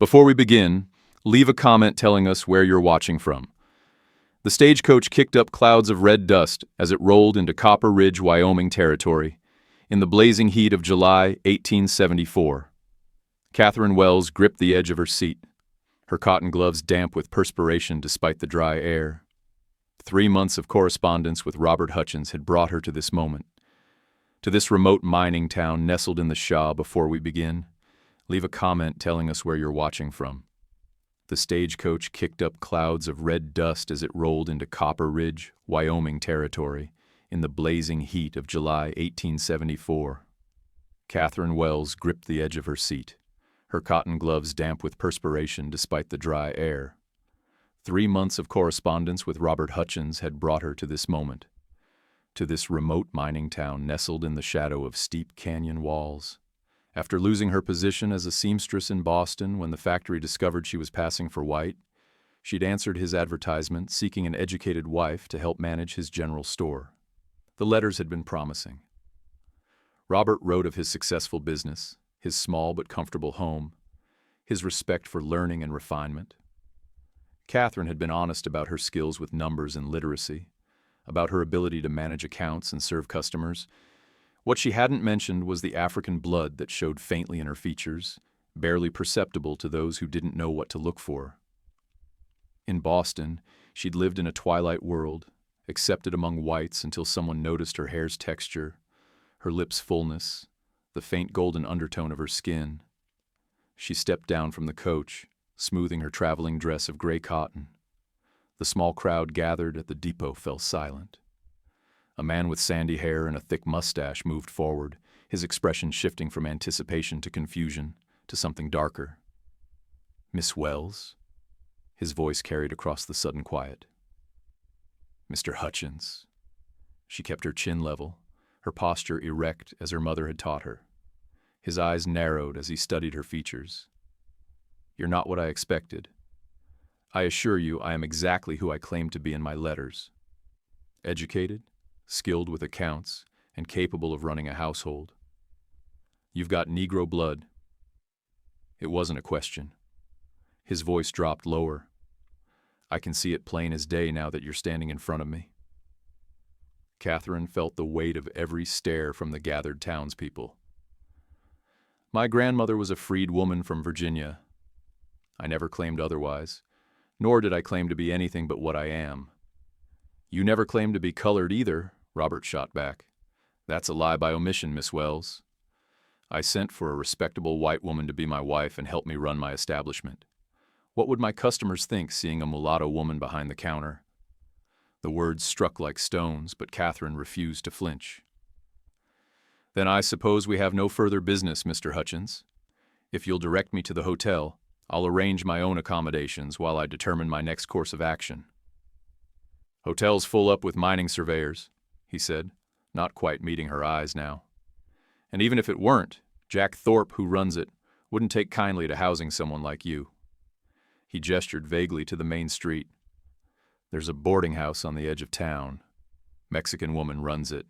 Before we begin, leave a comment telling us where you're watching from. The stagecoach kicked up clouds of red dust as it rolled into Copper Ridge, Wyoming territory in the blazing heat of July 1874. Catherine Wells gripped the edge of her seat, her cotton gloves damp with perspiration despite the dry air. 3 months of correspondence with Robert Hutchins had brought her to this moment, to this remote mining town nestled in the Shah. Before we begin, leave a comment telling us where you're watching from. The stagecoach kicked up clouds of red dust as it rolled into Copper Ridge, Wyoming territory in the blazing heat of July 1874. Catherine Wells gripped the edge of her seat, her cotton gloves damp with perspiration despite the dry air. 3 months of correspondence with Robert Hutchins had brought her to this moment, to this remote mining town nestled in the shadow of steep canyon walls. After losing her position as a seamstress in Boston when the factory discovered she was passing for white, she'd answered his advertisement seeking an educated wife to help manage his general store. The letters had been promising. Robert wrote of his successful business, his small but comfortable home, his respect for learning and refinement. Catherine had been honest about her skills with numbers and literacy, about her ability to manage accounts and serve customers. What she hadn't mentioned was the African blood that showed faintly in her features, barely perceptible to those who didn't know what to look for. In Boston, she'd lived in a twilight world, accepted among whites until someone noticed her hair's texture, her lips' fullness, the faint golden undertone of her skin. She stepped down from the coach, smoothing her traveling dress of gray cotton. The small crowd gathered at the depot fell silent. A man with sandy hair and a thick mustache moved forward, his expression shifting from anticipation to confusion to something darker. "Miss Wells?" His voice carried across the sudden quiet. "Mr. Hutchins." She kept her chin level, her posture erect as her mother had taught her. His eyes narrowed as he studied her features. "You're not what I expected. I assure you I am exactly who I claimed to be in my letters. Educated, skilled with accounts, and capable of running a household. You've got Negro blood." It wasn't a question. His voice dropped lower. "I can see it plain as day now that you're standing in front of me." Catherine felt the weight of every stare from the gathered townspeople. "My grandmother was a freed woman from Virginia. I never claimed otherwise, nor did I claim to be anything but what I am." "You never claimed to be colored either," Robert shot back. "That's a lie by omission, Miss Wells. I sent for a respectable white woman to be my wife and help me run my establishment. What would my customers think seeing a mulatto woman behind the counter?" The words struck like stones, but Catherine refused to flinch. "Then I suppose we have no further business, Mr. Hutchins. If you'll direct me to the hotel, I'll arrange my own accommodations while I determine my next course of action." "Hotel's full up with mining surveyors," he said, not quite meeting her eyes now. "And even if it weren't, Jack Thorpe, who runs it, wouldn't take kindly to housing someone like you." He gestured vaguely to the main street. "There's a boarding house on the edge of town. Mexican woman runs it.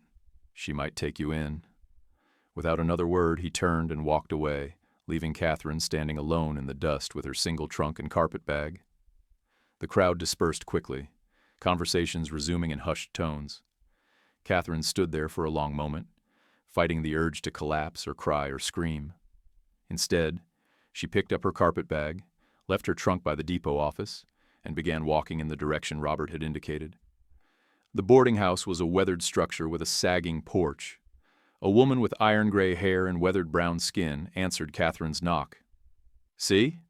She might take you in." Without another word, he turned and walked away, leaving Catherine standing alone in the dust with her single trunk and carpet bag. The crowd dispersed quickly, conversations resuming in hushed tones. Catherine stood there for a long moment, fighting the urge to collapse or cry or scream. Instead, she picked up her carpet bag, left her trunk by the depot office, and began walking in the direction Robert had indicated. The boarding house was a weathered structure with a sagging porch. A woman with iron-gray hair and weathered brown skin answered Catherine's knock. "See?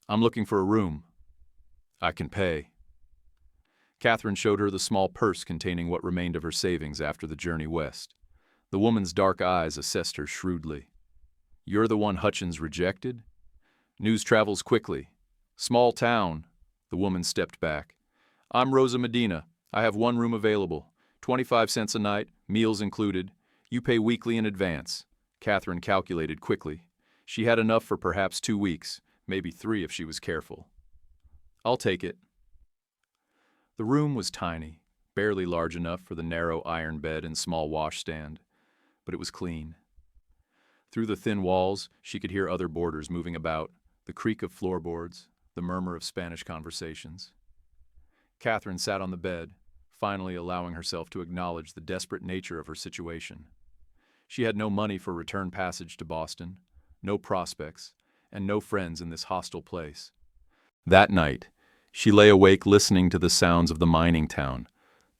I'm looking for a room. I can pay." Catherine showed her the small purse containing what remained of her savings after the journey west. The woman's dark eyes assessed her shrewdly. "You're the one Hutchins rejected? News travels quickly. Small town." The woman stepped back. "I'm Rosa Medina. I have 1 room available. 25 cents a night, meals included. You pay weekly in advance." Catherine calculated quickly. She had enough for perhaps 2 weeks, maybe 3 if she was careful. "I'll take it." The room was tiny, barely large enough for the narrow iron bed and small washstand, but it was clean. Through the thin walls, she could hear other boarders moving about, the creak of floorboards, the murmur of Spanish conversations. Catherine sat on the bed, finally allowing herself to acknowledge the desperate nature of her situation. She had no money for return passage to Boston, no prospects, and no friends in this hostile place. That night, she lay awake listening to the sounds of the mining town,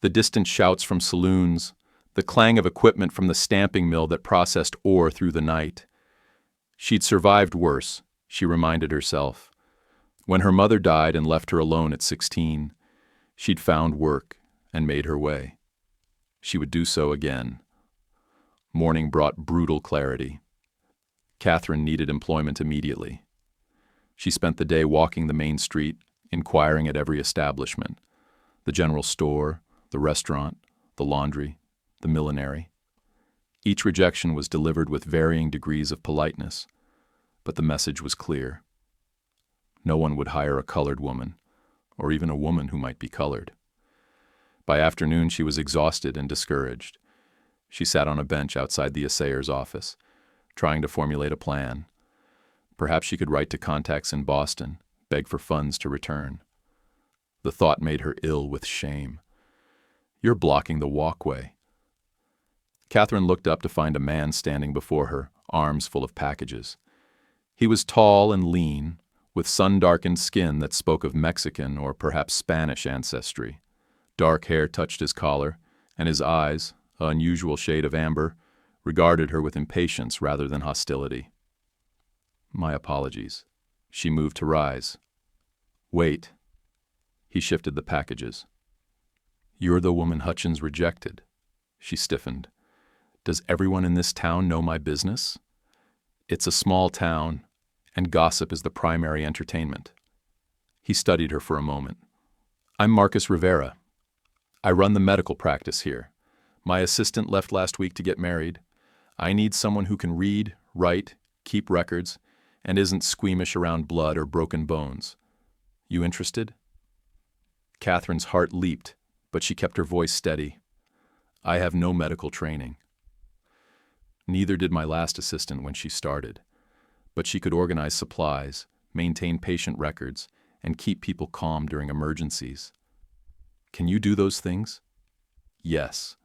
the distant shouts from saloons, the clang of equipment from the stamping mill that processed ore through the night. She'd survived worse, she reminded herself. When her mother died and left her alone at 16, she'd found work and made her way. She would do so again. Morning brought brutal clarity. Catherine needed employment immediately. She spent the day walking the main street, inquiring at every establishment: the general store, the restaurant, the laundry, the millinery. Each rejection was delivered with varying degrees of politeness, but the message was clear. No one would hire a colored woman, or even a woman who might be colored. By afternoon, she was exhausted and discouraged. She sat on a bench outside the assayer's office, trying to formulate a plan. Perhaps she could write to contacts in Boston, beg for funds to return. The thought made her ill with shame. "You're blocking the walkway." Catherine looked up to find a man standing before her, arms full of packages. He was tall and lean, with sun-darkened skin that spoke of Mexican or perhaps Spanish ancestry. Dark hair touched his collar, and his eyes, an unusual shade of amber, regarded her with impatience rather than hostility. "My apologies." She moved to rise. "Wait." He shifted the packages. "You're the woman Hutchins rejected." She stiffened. "Does everyone in this town know my business?" "It's a small town, and gossip is the primary entertainment." He studied her for a moment. "I'm Marcus Rivera. I run the medical practice here. My assistant left last week to get married. I need someone who can read, write, keep records, and isn't squeamish around blood or broken bones. You interested?" Catherine's heart leaped, but she kept her voice steady. "I have no medical training." Neither did my last assistant when she started, but she could organize supplies, maintain patient records, and keep people calm during emergencies. "Can you do those things?" "Yes."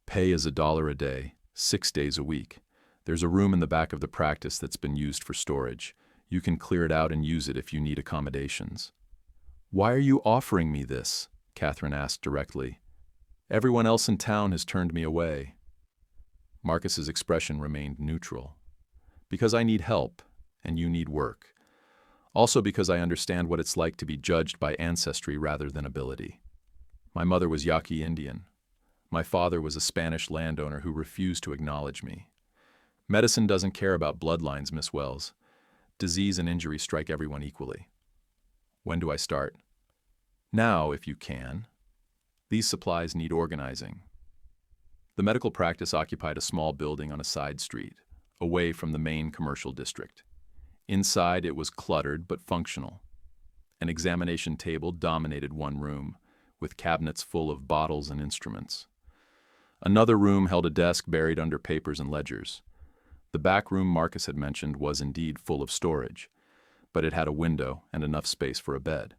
"Pay is $1 a day, 6 days a week. There's a room in the back of the practice that's been used for storage. You can clear it out and use it if you need accommodations." "Why are you offering me this?" Catherine asked directly. "Everyone else in town has turned me away." Marcus's expression remained neutral. "Because I need help, and you need work. Also because I understand what it's like to be judged by ancestry rather than ability. My mother was Yaqui Indian. My father was a Spanish landowner who refused to acknowledge me. Medicine doesn't care about bloodlines, Miss Wells. Disease and injury strike everyone equally." "When do I start?" "Now, if you can. These supplies need organizing." The medical practice occupied a small building on a side street, away from the main commercial district. Inside, it was cluttered but functional. An examination table dominated one room, with cabinets full of bottles and instruments. Another room held a desk buried under papers and ledgers. The back room Marcus had mentioned was indeed full of storage, but it had a window and enough space for a bed.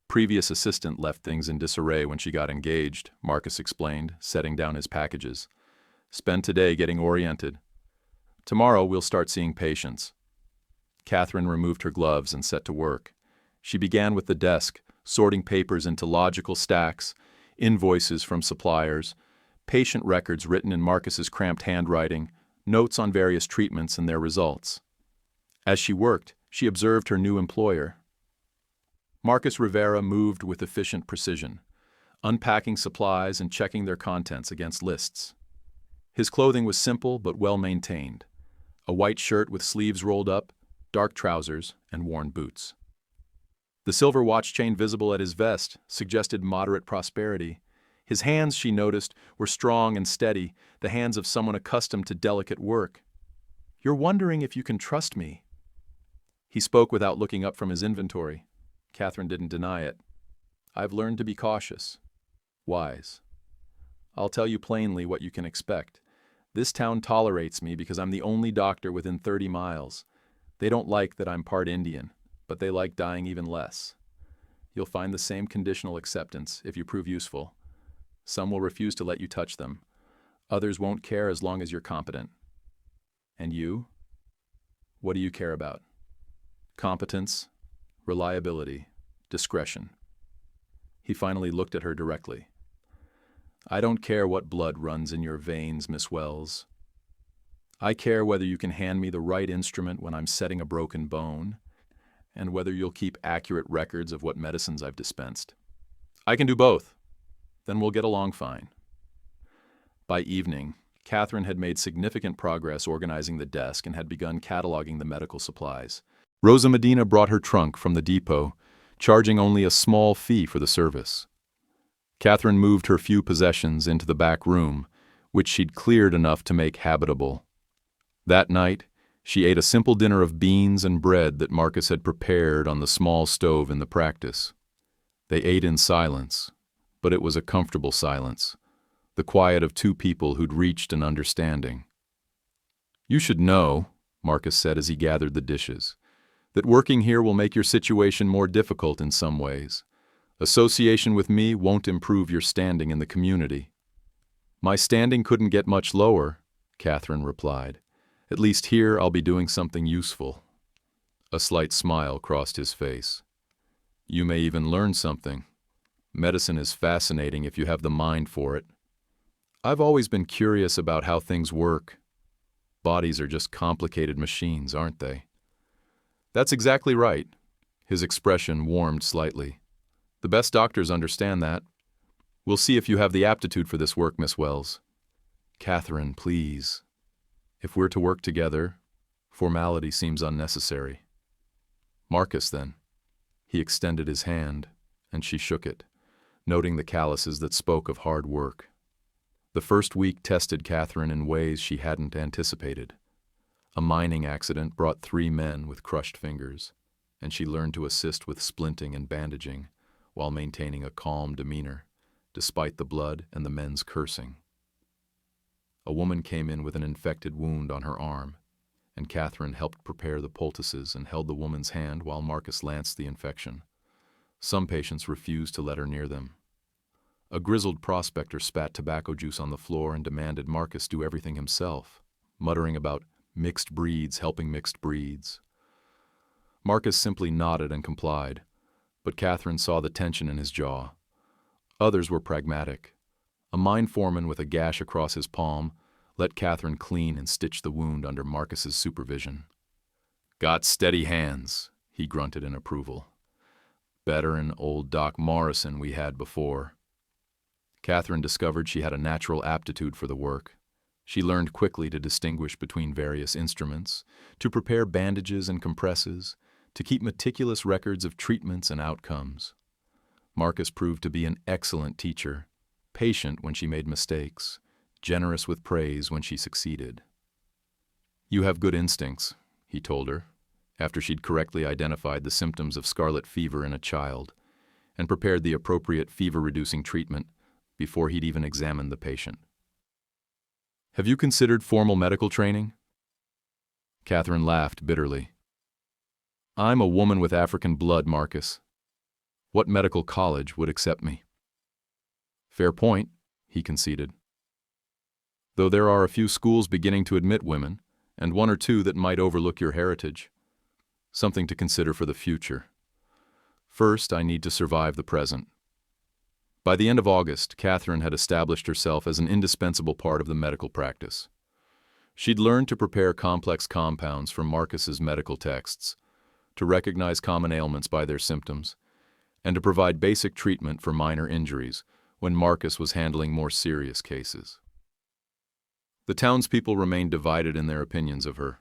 "Previous assistant left things in disarray when she got engaged," Marcus explained, setting down his packages. "Spend today getting oriented. Tomorrow we'll start seeing patients." Catherine removed her gloves and set to work. She began with the desk, sorting papers into logical stacks, invoices from suppliers, patient records written in Marcus's cramped handwriting, notes on various treatments and their results. As she worked, she observed her new employer. Marcus Rivera moved with efficient precision, unpacking supplies and checking their contents against lists. His clothing was simple but well-maintained: a white shirt with sleeves rolled up, dark trousers, and worn boots. The silver watch chain visible at his vest suggested moderate prosperity. His hands, she noticed, were strong and steady, the hands of someone accustomed to delicate work. "You're wondering if you can trust me." He spoke without looking up from his inventory. Catherine didn't deny it. "I've learned to be cautious. Wise. I'll tell you plainly what you can expect. This town tolerates me because I'm the only doctor within 30 miles. They don't like that I'm part Indian, but they like dying even less. You'll find the same conditional acceptance if you prove useful. Some will refuse to let you touch them. Others won't care as long as you're competent. And you? What do you care about? Competence, reliability, discretion. He finally looked at her directly. I don't care what blood runs in your veins, Miss Wells. I care whether you can hand me the right instrument when I'm setting a broken bone, and whether you'll keep accurate records of what medicines I've dispensed. I can do both. Then we'll get along fine. By evening, Catherine had made significant progress organizing the desk and had begun cataloging the medical supplies. Rosa Medina brought her trunk from the depot, charging only a small fee for the service. Catherine moved her few possessions into the back room, which she'd cleared enough to make habitable. That night, she ate a simple dinner of beans and bread that Marcus had prepared on the small stove in the practice. They ate in silence, but it was a comfortable silence, the quiet of two people who'd reached an understanding. You should know, Marcus said as he gathered the dishes, that working here will make your situation more difficult in some ways. Association with me won't improve your standing in the community. My standing couldn't get much lower, Catherine replied. At least here I'll be doing something useful. A slight smile crossed his face. You may even learn something. Medicine is fascinating if you have the mind for it. I've always been curious about how things work. Bodies are just complicated machines, aren't they? That's exactly right. His expression warmed slightly. The best doctors understand that. We'll see if you have the aptitude for this work, Miss Wells. Catherine, please. If we're to work together, formality seems unnecessary. Marcus, then. He extended his hand, and she shook it, noting the calluses that spoke of hard work. The first week tested Catherine in ways she hadn't anticipated. A mining accident brought 3 men with crushed fingers, and she learned to assist with splinting and bandaging while maintaining a calm demeanor, despite the blood and the men's cursing. A woman came in with an infected wound on her arm, and Catherine helped prepare the poultices and held the woman's hand while Marcus lanced the infection. Some patients refused to let her near them. A grizzled prospector spat tobacco juice on the floor and demanded Marcus do everything himself, muttering about mixed breeds helping mixed breeds. Marcus simply nodded and complied, but Catherine saw the tension in his jaw. Others were pragmatic. A mine foreman with a gash across his palm let Catherine clean and stitch the wound under Marcus's supervision. Got steady hands, he grunted in approval. Better'n old Doc Morrison we had before. Catherine discovered she had a natural aptitude for the work. She learned quickly to distinguish between various instruments, to prepare bandages and compresses, to keep meticulous records of treatments and outcomes. Marcus proved to be an excellent teacher, patient when she made mistakes, generous with praise when she succeeded. You have good instincts, he told her, after she'd correctly identified the symptoms of scarlet fever in a child and prepared the appropriate fever-reducing treatment before he'd even examined the patient. Have you considered formal medical training? Catherine laughed bitterly. I'm a woman with African blood, Marcus. What medical college would accept me? Fair point, he conceded. Though there are a few schools beginning to admit women, and 1 or 2 that might overlook your heritage. Something to consider for the future. First, I need to survive the present. By the end of August, Catherine had established herself as an indispensable part of the medical practice. She'd learned to prepare complex compounds from Marcus's medical texts, to recognize common ailments by their symptoms, and to provide basic treatment for minor injuries when Marcus was handling more serious cases. The townspeople remained divided in their opinions of her.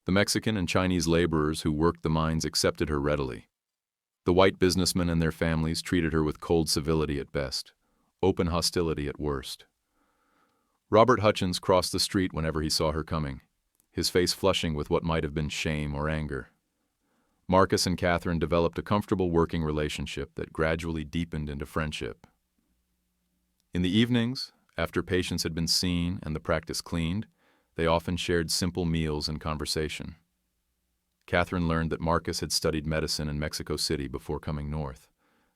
The Mexican and Chinese laborers who worked the mines accepted her readily. The white businessmen and their families treated her with cold civility at best, open hostility at worst. Robert Hutchins crossed the street whenever he saw her coming, his face flushing with what might have been shame or anger. Marcus and Catherine developed a comfortable working relationship that gradually deepened into friendship. In the evenings, after patients had been seen and the practice cleaned, they often shared simple meals and conversation. Catherine learned that Marcus had studied medicine in Mexico City before coming north,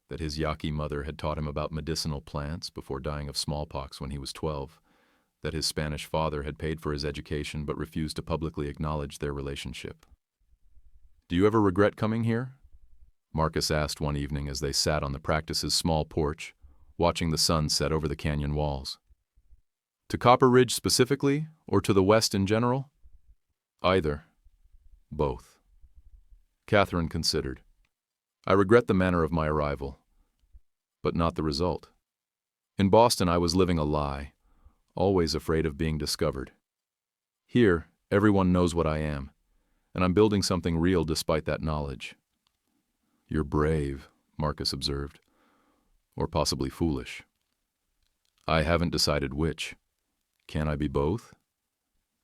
that his Yaqui mother had taught him about medicinal plants before dying of smallpox when he was 12, that his Spanish father had paid for his education but refused to publicly acknowledge their relationship. "Do you ever regret coming here?" Marcus asked one evening as they sat on the practice's small porch, watching the sun set over the canyon walls. "To Copper Ridge specifically, or to the West in general?" "Either. Both." Catherine considered. "I regret the manner of my arrival, but not the result. In Boston, I was living a lie, always afraid of being discovered. Here, everyone knows what I am, and I'm building something real despite that knowledge." "You're brave," Marcus observed, "or possibly foolish." "I haven't decided which. Can I be both?"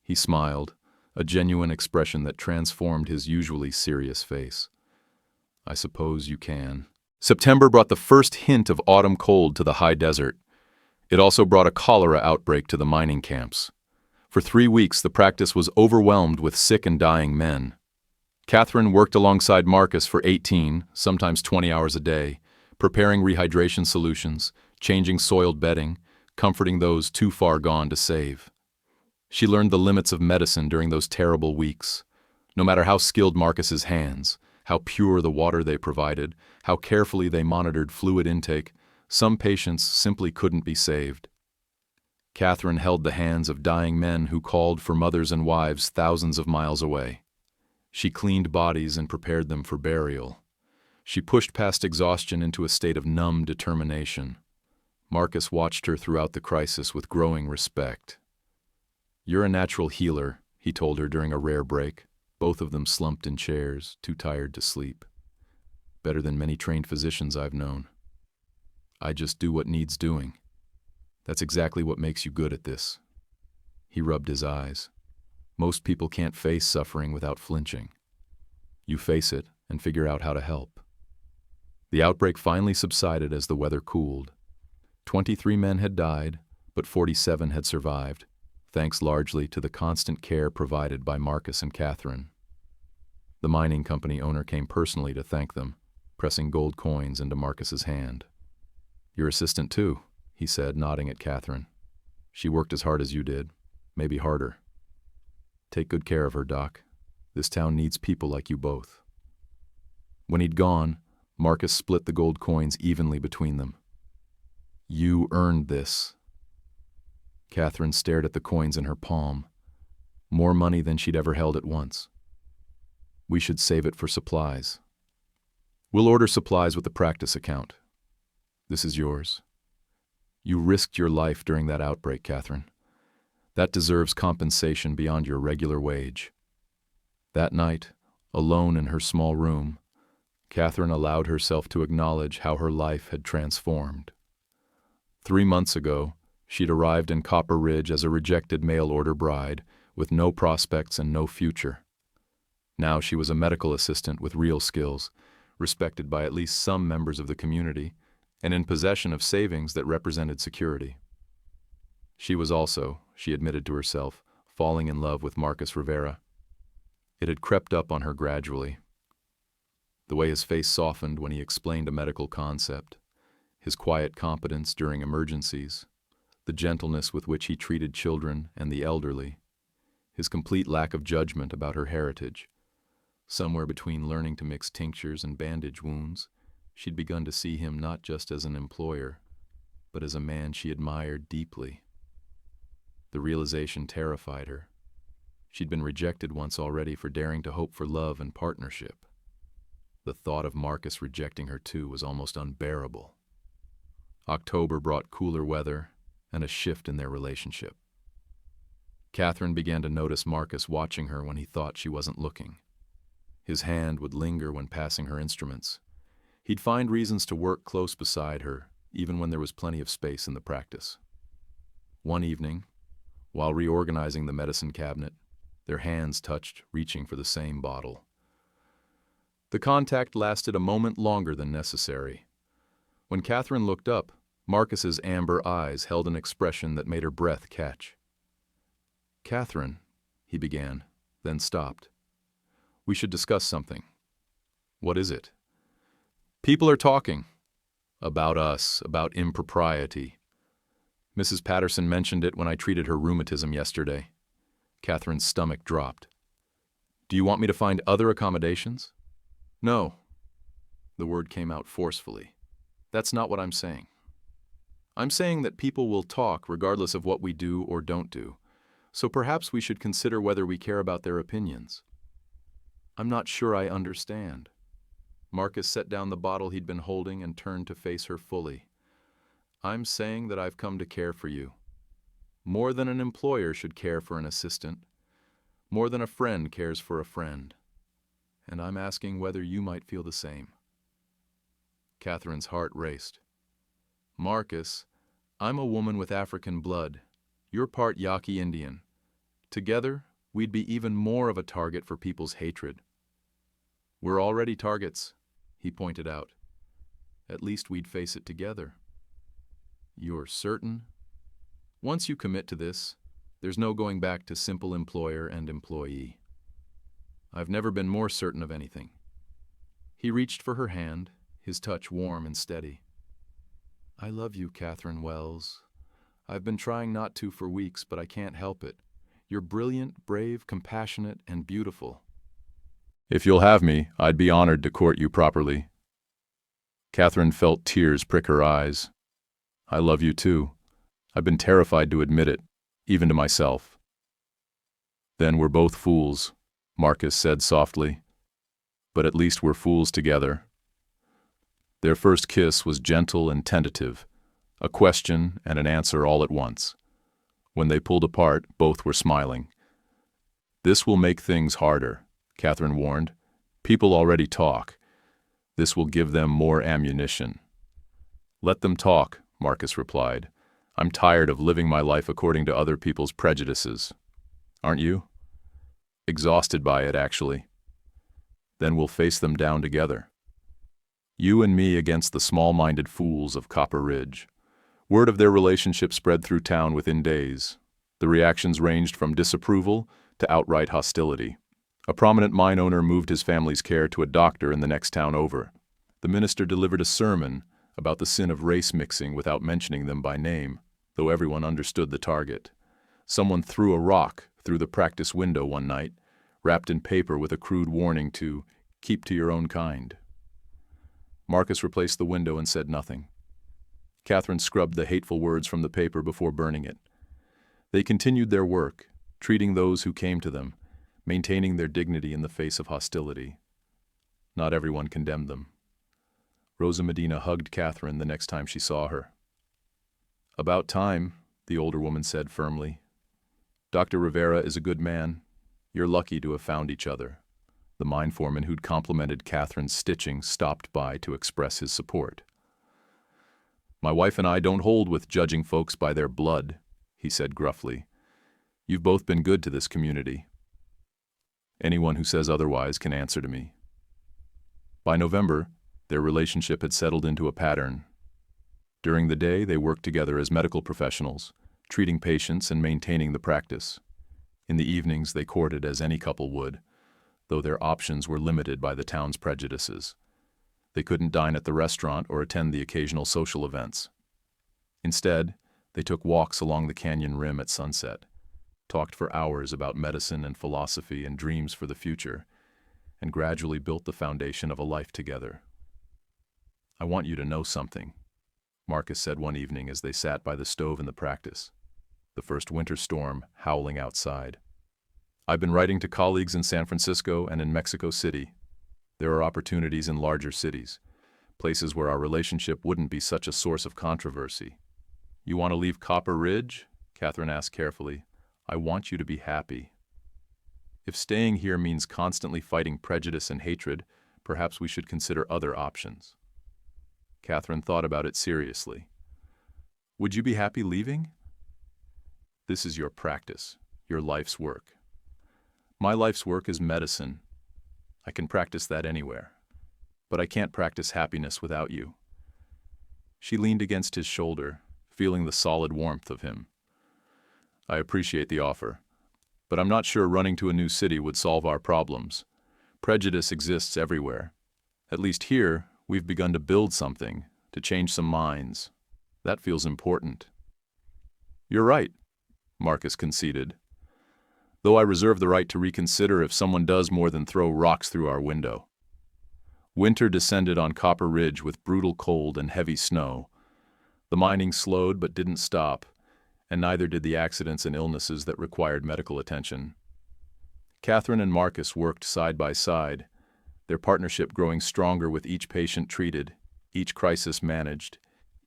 He smiled, a genuine expression that transformed his usually serious face. "I suppose you can." September brought the first hint of autumn cold to the high desert. It also brought a cholera outbreak to the mining camps. For 3 weeks, the practice was overwhelmed with sick and dying men. Catherine worked alongside Marcus for 18, sometimes 20 hours a day, preparing rehydration solutions, changing soiled bedding, comforting those too far gone to save. She learned the limits of medicine during those terrible weeks. No matter how skilled Marcus's hands, how pure the water they provided, how carefully they monitored fluid intake, some patients simply couldn't be saved. Catherine held the hands of dying men who called for mothers and wives thousands of miles away. She cleaned bodies and prepared them for burial. She pushed past exhaustion into a state of numb determination. Marcus watched her throughout the crisis with growing respect. "You're a natural healer," he told her during a rare break, both of them slumped in chairs, too tired to sleep. "Better than many trained physicians I've known. I just do what needs doing. That's exactly what makes you good at this." He rubbed his eyes. "Most people can't face suffering without flinching. You face it and figure out how to help." The outbreak finally subsided as the weather cooled. 23 men had died, but 47 had survived, thanks largely to the constant care provided by Marcus and Catherine. The mining company owner came personally to thank them, pressing gold coins into Marcus's hand. "Your assistant too," he said, nodding at Catherine. "She worked as hard as you did, maybe harder. Take good care of her, Doc. This town needs people like you both." When he'd gone, Marcus split the gold coins evenly between them. "You earned this." Catherine stared at the coins in her palm. More money than she'd ever held at once. "We should save it for supplies. We'll order supplies with the practice account. This is yours. You risked your life during that outbreak, Catherine. That deserves compensation beyond your regular wage." That night, alone in her small room, Catherine allowed herself to acknowledge how her life had transformed. 3 months ago, she'd arrived in Copper Ridge as a rejected mail-order bride, with no prospects and no future. Now she was a medical assistant with real skills, respected by at least some members of the community, and in possession of savings that represented security. She was also, she admitted to herself, falling in love with Marcus Rivera. It had crept up on her gradually. The way his face softened when he explained a medical concept, his quiet competence during emergencies, the gentleness with which he treated children and the elderly, his complete lack of judgment about her heritage. Somewhere between learning to mix tinctures and bandage wounds, she'd begun to see him not just as an employer, but as a man she admired deeply. The realization terrified her. She'd been rejected once already for daring to hope for love and partnership. The thought of Marcus rejecting her too was almost unbearable. October brought cooler weather and a shift in their relationship. Catherine began to notice Marcus watching her when he thought she wasn't looking. His hand would linger when passing her instruments. He'd find reasons to work close beside her, even when there was plenty of space in the practice. One evening, while reorganizing the medicine cabinet, their hands touched, reaching for the same bottle. The contact lasted a moment longer than necessary. When Catherine looked up, Marcus's amber eyes held an expression that made her breath catch. "Catherine," he began, then stopped. We should discuss something. What is it? People are talking. About us, about impropriety. Mrs. Patterson mentioned it when I treated her rheumatism yesterday. Catherine's stomach dropped. Do you want me to find other accommodations? No. The word came out forcefully. That's not what I'm saying. I'm saying that people will talk regardless of what we do or don't do, so perhaps we should consider whether we care about their opinions. I'm not sure I understand. Marcus set down the bottle he'd been holding and turned to face her fully. I'm saying that I've come to care for you. More than an employer should care for an assistant. More than a friend cares for a friend. And I'm asking whether you might feel the same. Catherine's heart raced. Marcus, I'm a woman with African blood. You're part Yaqui Indian. Together, we'd be even more of a target for people's hatred. We're already targets, he pointed out. At least we'd face it together. You're certain? Once you commit to this, there's no going back to simple employer and employee. I've never been more certain of anything. He reached for her hand, his touch warm and steady. I love you, Catherine Wells. I've been trying not to for weeks, but I can't help it. You're brilliant, brave, compassionate, and beautiful. If you'll have me, I'd be honored to court you properly. Catherine felt tears prick her eyes. I love you too. I've been terrified to admit it, even to myself. Then we're both fools, Marcus said softly. But at least we're fools together. Their first kiss was gentle and tentative, a question and an answer all at once. When they pulled apart, both were smiling. This will make things harder, Catherine warned. People already talk. This will give them more ammunition. Let them talk, Marcus replied. I'm tired of living my life according to other people's prejudices. Aren't you? Exhausted by it, actually. Then we'll face them down together. You and me against the small-minded fools of Copper Ridge. Word of their relationship spread through town within days. The reactions ranged from disapproval to outright hostility. A prominent mine owner moved his family's care to a doctor in the next town over. The minister delivered a sermon about the sin of race mixing without mentioning them by name, though everyone understood the target. Someone threw a rock through the practice window one night, wrapped in paper with a crude warning to keep to your own kind. Marcus replaced the window and said nothing. Catherine scrubbed the hateful words from the paper before burning it. They continued their work, treating those who came to them, maintaining their dignity in the face of hostility. Not everyone condemned them. Rosa Medina hugged Catherine the next time she saw her. About time, the older woman said firmly. Dr. Rivera is a good man. You're lucky to have found each other. The mine foreman who'd complimented Catherine's stitching stopped by to express his support. My wife and I don't hold with judging folks by their blood, he said gruffly. You've both been good to this community. Anyone who says otherwise can answer to me. By November, their relationship had settled into a pattern. During the day, they worked together as medical professionals, treating patients and maintaining the practice. In the evenings, they courted as any couple would, though their options were limited by the town's prejudices. They couldn't dine at the restaurant or attend the occasional social events. Instead, they took walks along the canyon rim at sunset, talked for hours about medicine and philosophy and dreams for the future, and gradually built the foundation of a life together. I want you to know something, Marcus said one evening as they sat by the stove in the practice, the first winter storm howling outside. I've been writing to colleagues in San Francisco and in Mexico City. There are opportunities in larger cities, places where our relationship wouldn't be such a source of controversy. You want to leave Copper Ridge? Catherine asked carefully. I want you to be happy. If staying here means constantly fighting prejudice and hatred, perhaps we should consider other options. Catherine thought about it seriously. Would you be happy leaving? This is your practice, your life's work. My life's work is medicine. I can practice that anywhere. But I can't practice happiness without you. She leaned against his shoulder, feeling the solid warmth of him. I appreciate the offer, but I'm not sure running to a new city would solve our problems. Prejudice exists everywhere. At least here, we've begun to build something, to change some minds. That feels important. You're right, Marcus conceded, though I reserve the right to reconsider if someone does more than throw rocks through our window. Winter descended on Copper Ridge with brutal cold and heavy snow. The mining slowed but didn't stop, and neither did the accidents and illnesses that required medical attention. Catherine and Marcus worked side by side, their partnership growing stronger with each patient treated, each crisis managed,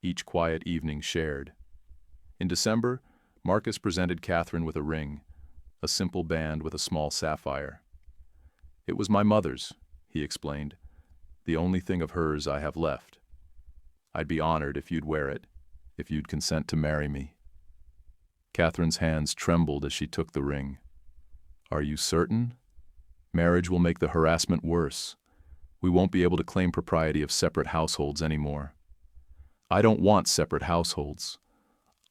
each quiet evening shared. In December, Marcus presented Catherine with a ring, a simple band with a small sapphire. "It was my mother's," he explained, "the only thing of hers I have left. I'd be honored if you'd wear it, if you'd consent to marry me." Catherine's hands trembled as she took the ring. "Are you certain? Marriage will make the harassment worse. We won't be able to claim propriety of separate households anymore." "I don't want separate households.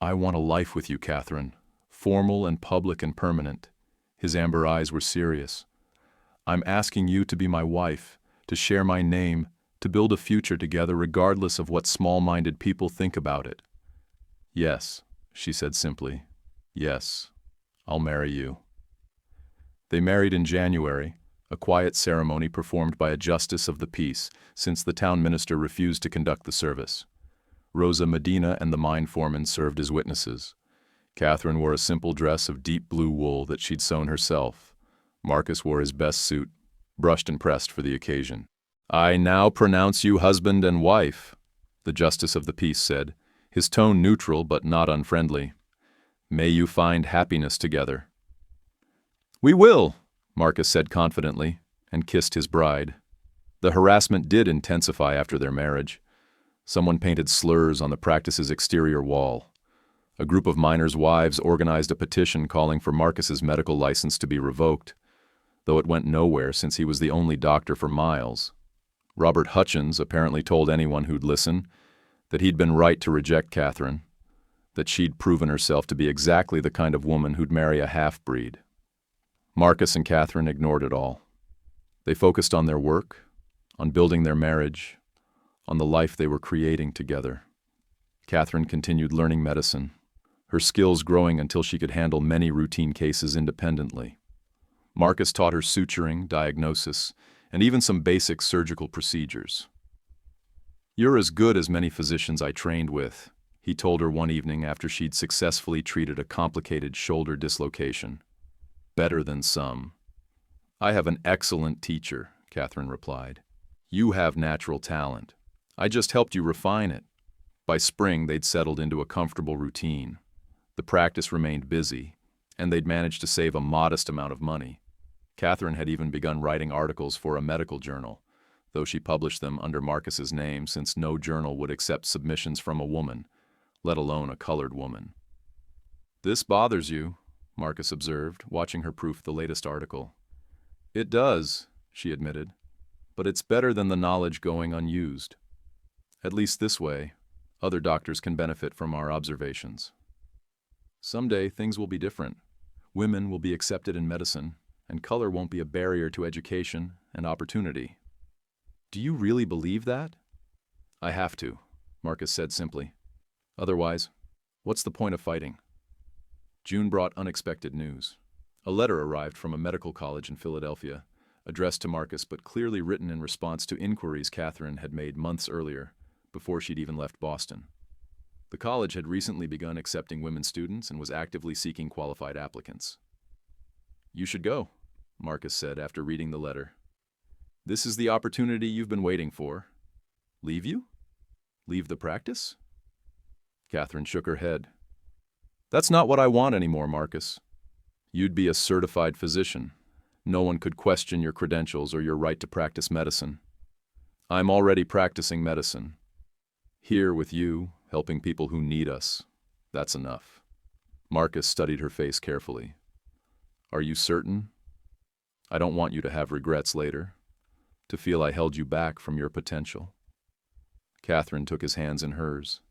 I want a life with you, Catherine, formal and public and permanent." His amber eyes were serious. "I'm asking you to be my wife, to share my name, to build a future together regardless of what small-minded people think about it." "Yes," she said simply. "Yes, I'll marry you." They married in January, a quiet ceremony performed by a justice of the peace, since the town minister refused to conduct the service. Rosa Medina and the mine foreman served as witnesses. Catherine wore a simple dress of deep blue wool that she'd sewn herself. Marcus wore his best suit, brushed and pressed for the occasion. "I now pronounce you husband and wife," the justice of the peace said, his tone neutral but not unfriendly. "May you find happiness together." "We will," Marcus said confidently, and kissed his bride. The harassment did intensify after their marriage. Someone painted slurs on the practice's exterior wall. A group of miners' wives organized a petition calling for Marcus's medical license to be revoked, though it went nowhere since he was the only doctor for miles. Robert Hutchins apparently told anyone who'd listen that he'd been right to reject Catherine, that she'd proven herself to be exactly the kind of woman who'd marry a half-breed. Marcus and Catherine ignored it all. They focused on their work, on building their marriage, on the life they were creating together. Catherine continued learning medicine, her skills growing until she could handle many routine cases independently. Marcus taught her suturing, diagnosis, and even some basic surgical procedures. "You're as good as many physicians I trained with," he told her one evening after she'd successfully treated a complicated shoulder dislocation. "Better than some." "I have an excellent teacher," Catherine replied. "You have natural talent. I just helped you refine it." By spring, they'd settled into a comfortable routine. The practice remained busy, and they'd managed to save a modest amount of money. Catherine had even begun writing articles for a medical journal, though she published them under Marcus's name since no journal would accept submissions from a woman, let alone a colored woman. "This bothers you," Marcus observed, watching her proof the latest article. "It does," she admitted, "but it's better than the knowledge going unused. At least this way, other doctors can benefit from our observations. Someday, things will be different. Women will be accepted in medicine, and color won't be a barrier to education and opportunity." "Do you really believe that?" "I have to," Marcus said simply. "Otherwise, what's the point of fighting?" June brought unexpected news. A letter arrived from a medical college in Philadelphia, addressed to Marcus but clearly written in response to inquiries Catherine had made months earlier, before she'd even left Boston. The college had recently begun accepting women students and was actively seeking qualified applicants. "You should go," Marcus said after reading the letter. "This is the opportunity you've been waiting for." "Leave you? Leave the practice?" Catherine shook her head. "That's not what I want anymore, Marcus. You'd be a certified physician. No one could question your credentials or your right to practice medicine. I'm already practicing medicine. Here with you, helping people who need us. That's enough." Marcus studied her face carefully. "Are you certain? I don't want you to have regrets later, to feel I held you back from your potential." Catherine took his hands in hers.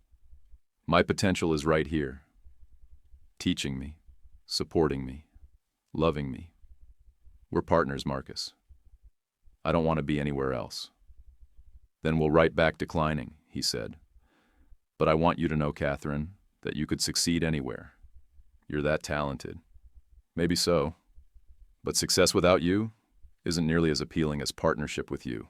"My potential is right here. Teaching me, supporting me, loving me. We're partners, Marcus." I don't want to be anywhere else. Then we'll write back declining, he said. But I want you to know, Catherine, that you could succeed anywhere. You're that talented. Maybe so. But success without you isn't nearly as appealing as partnership with you.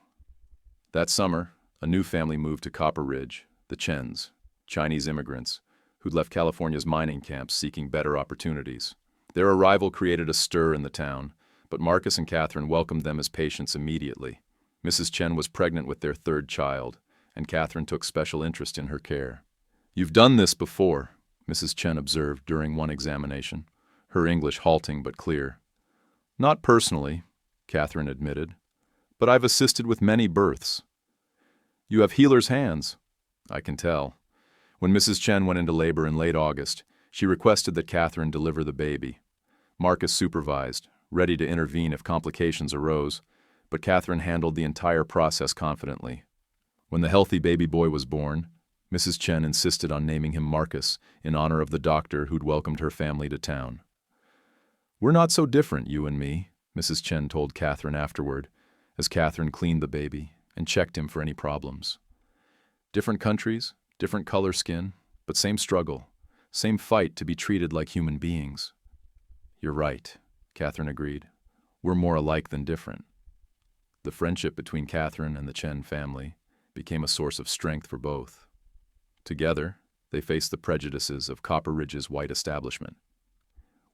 That summer, a new family moved to Copper Ridge, the Chens, Chinese immigrants, who'd left California's mining camps seeking better opportunities. Their arrival created a stir in the town, but Marcus and Catherine welcomed them as patients immediately. Mrs. Chen was pregnant with their third child, and Catherine took special interest in her care. "You've done this before," Mrs. Chen observed during one examination, her English halting but clear. "Not personally," Catherine admitted, "but I've assisted with many births." "You have healer's hands," "I can tell." When Mrs. Chen went into labor in late August, she requested that Catherine deliver the baby. Marcus supervised, ready to intervene if complications arose, but Catherine handled the entire process confidently. When the healthy baby boy was born, Mrs. Chen insisted on naming him Marcus in honor of the doctor who'd welcomed her family to town. "We're not so different, you and me," Mrs. Chen told Catherine afterward, as Catherine cleaned the baby and checked him for any problems. "Different countries, different color skin, but same struggle, same fight to be treated like human beings." "You're right," Catherine agreed. "We're more alike than different." The friendship between Catherine and the Chen family became a source of strength for both. Together, they faced the prejudices of Copper Ridge's white establishment.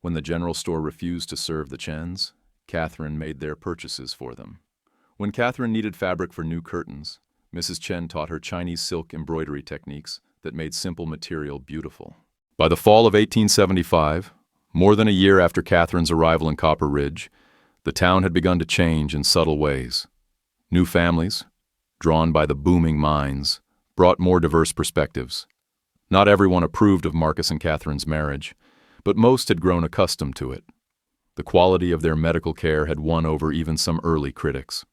When the general store refused to serve the Chens, Catherine made their purchases for them. When Catherine needed fabric for new curtains, Mrs. Chen taught her Chinese silk embroidery techniques that made simple material beautiful. By the fall of 1875, more than a year after Catherine's arrival in Copper Ridge, the town had begun to change in subtle ways. New families, drawn by the booming mines, brought more diverse perspectives. Not everyone approved of Marcus and Catherine's marriage, but most had grown accustomed to it. The quality of their medical care had won over even some early critics.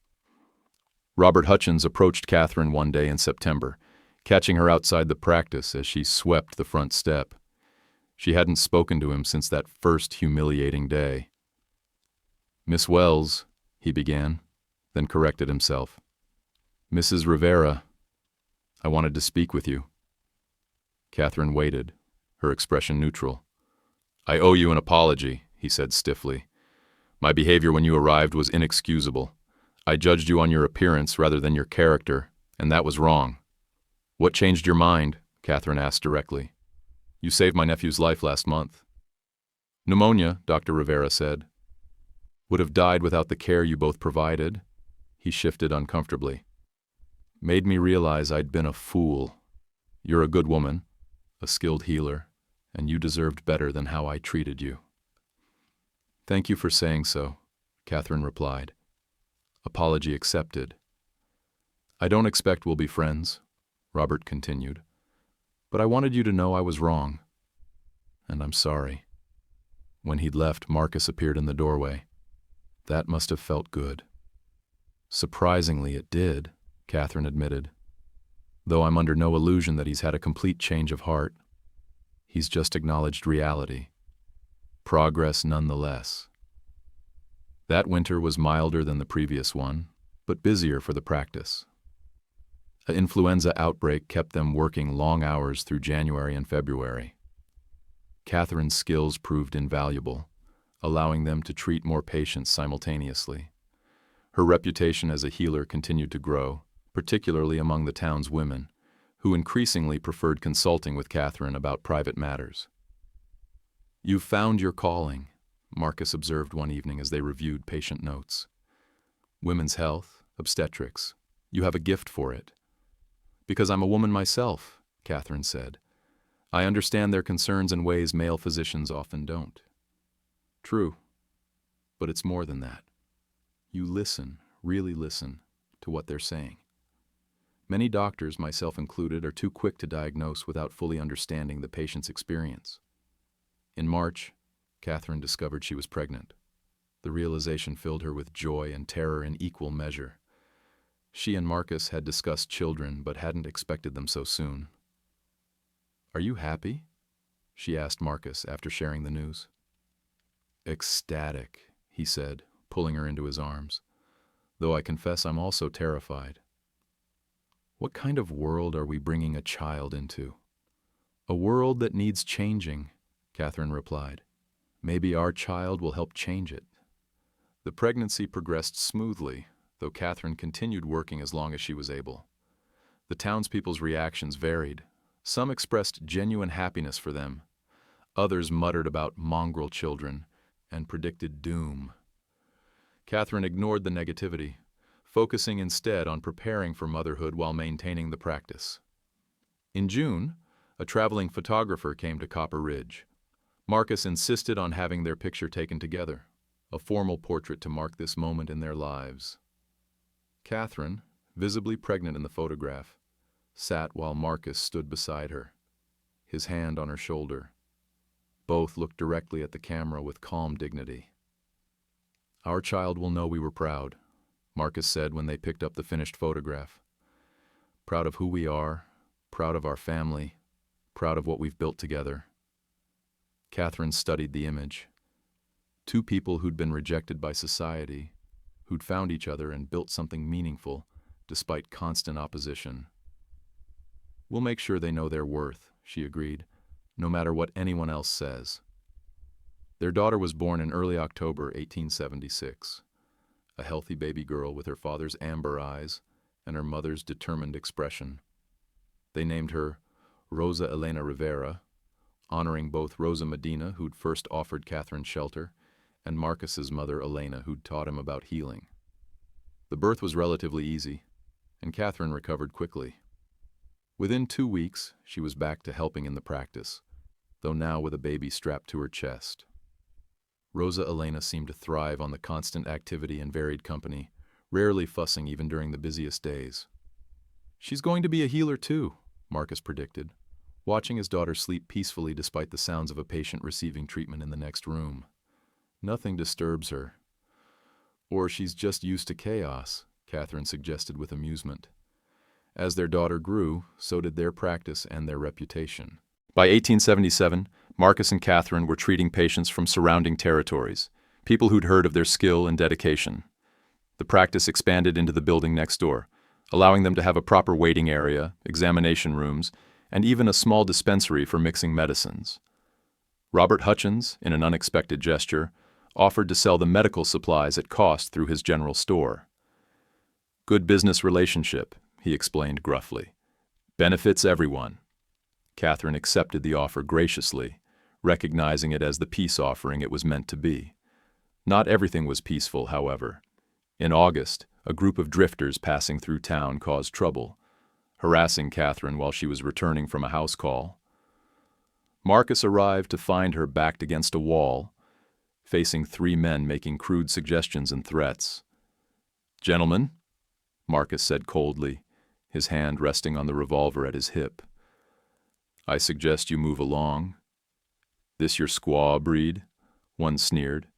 Robert Hutchins approached Catherine one day in September, catching her outside the practice as she swept the front step. She hadn't spoken to him since that first humiliating day. "Miss Wells," he began, then corrected himself. "Mrs. Rivera, I wanted to speak with you." Catherine waited, her expression neutral. "I owe you an apology," he said stiffly. "My behavior when you arrived was inexcusable. I judged you on your appearance rather than your character, and that was wrong." "What changed your mind?" Catherine asked directly. "You saved my nephew's life last month." "Pneumonia," Dr. Rivera said. "Would have died without the care you both provided." He shifted uncomfortably. "Made me realize I'd been a fool. You're a good woman, a skilled healer, and you deserved better than how I treated you." "Thank you for saying so," Catherine replied. "Apology accepted." "I don't expect we'll be friends," Robert continued, "but I wanted you to know I was wrong. And I'm sorry." When he'd left, Marcus appeared in the doorway. That must have felt good. "Surprisingly, it did," Catherine admitted, "though I'm under no illusion that he's had a complete change of heart. He's just acknowledged reality. Progress nonetheless." That winter was milder than the previous one, but busier for the practice. An influenza outbreak kept them working long hours through January and February. Catherine's skills proved invaluable, allowing them to treat more patients simultaneously. Her reputation as a healer continued to grow, particularly among the town's women, who increasingly preferred consulting with Catherine about private matters. "You've found your calling," Marcus observed one evening as they reviewed patient notes. "Women's health, obstetrics. You have a gift for it." "Because I'm a woman myself," Catherine said. "I understand their concerns in ways male physicians often don't." "True. But it's more than that. You listen, really listen, to what they're saying. Many doctors, myself included, are too quick to diagnose without fully understanding the patient's experience." In March, Catherine discovered she was pregnant. The realization filled her with joy and terror in equal measure. She and Marcus had discussed children, but hadn't expected them so soon. "Are you happy?" she asked Marcus after sharing the news. "Ecstatic," he said, pulling her into his arms. though I confess I'm also terrified. What kind of world are we bringing a child into? A world that needs changing, Catherine replied. Maybe our child will help change it. The pregnancy progressed smoothly, though Catherine continued working as long as she was able. The townspeople's reactions varied. Some expressed genuine happiness for them. Others muttered about mongrel children and predicted doom. Catherine ignored the negativity, focusing instead on preparing for motherhood while maintaining the practice. In June, a traveling photographer came to Copper Ridge. Marcus insisted on having their picture taken together, a formal portrait to mark this moment in their lives. Catherine, visibly pregnant in the photograph, sat while Marcus stood beside her, his hand on her shoulder. Both looked directly at the camera with calm dignity. "Our child will know we were proud," Marcus said when they picked up the finished photograph. "Proud of who we are, proud of our family, proud of what we've built together." Catherine studied the image. Two people who'd been rejected by society, who'd found each other and built something meaningful despite constant opposition. "We'll make sure they know their worth," she agreed, "no matter what anyone else says." Their daughter was born in early October 1876, a healthy baby girl with her father's amber eyes and her mother's determined expression. They named her Rosa Elena Rivera, honoring both Rosa Medina, who'd first offered Catherine shelter, and Marcus's mother Elena, who'd taught him about healing. The birth was relatively easy, and Catherine recovered quickly. Within 2 weeks, she was back to helping in the practice, though now with a baby strapped to her chest. Rosa Elena seemed to thrive on the constant activity and varied company, rarely fussing even during the busiest days. "She's going to be a healer too," Marcus predicted, watching his daughter sleep peacefully despite the sounds of a patient receiving treatment in the next room. "Nothing disturbs her." "Or she's just used to chaos," Catherine suggested with amusement. As their daughter grew, so did their practice and their reputation. By 1877, Marcus and Catherine were treating patients from surrounding territories, people who'd heard of their skill and dedication. The practice expanded into the building next door, allowing them to have a proper waiting area, examination rooms, and even a small dispensary for mixing medicines. Robert Hutchins, in an unexpected gesture, offered to sell the medical supplies at cost through his general store. "Good business relationship," he explained gruffly. "Benefits everyone." Catherine accepted the offer graciously, recognizing it as the peace offering it was meant to be. Not everything was peaceful, however. In August, a group of drifters passing through town caused trouble, harassing Catherine while she was returning from a house call. Marcus arrived to find her backed against a wall, facing 3 men making crude suggestions and threats. "Gentlemen," Marcus said coldly, his hand resting on the revolver at his hip, "I suggest you move along." "This your squaw breed?" one sneered.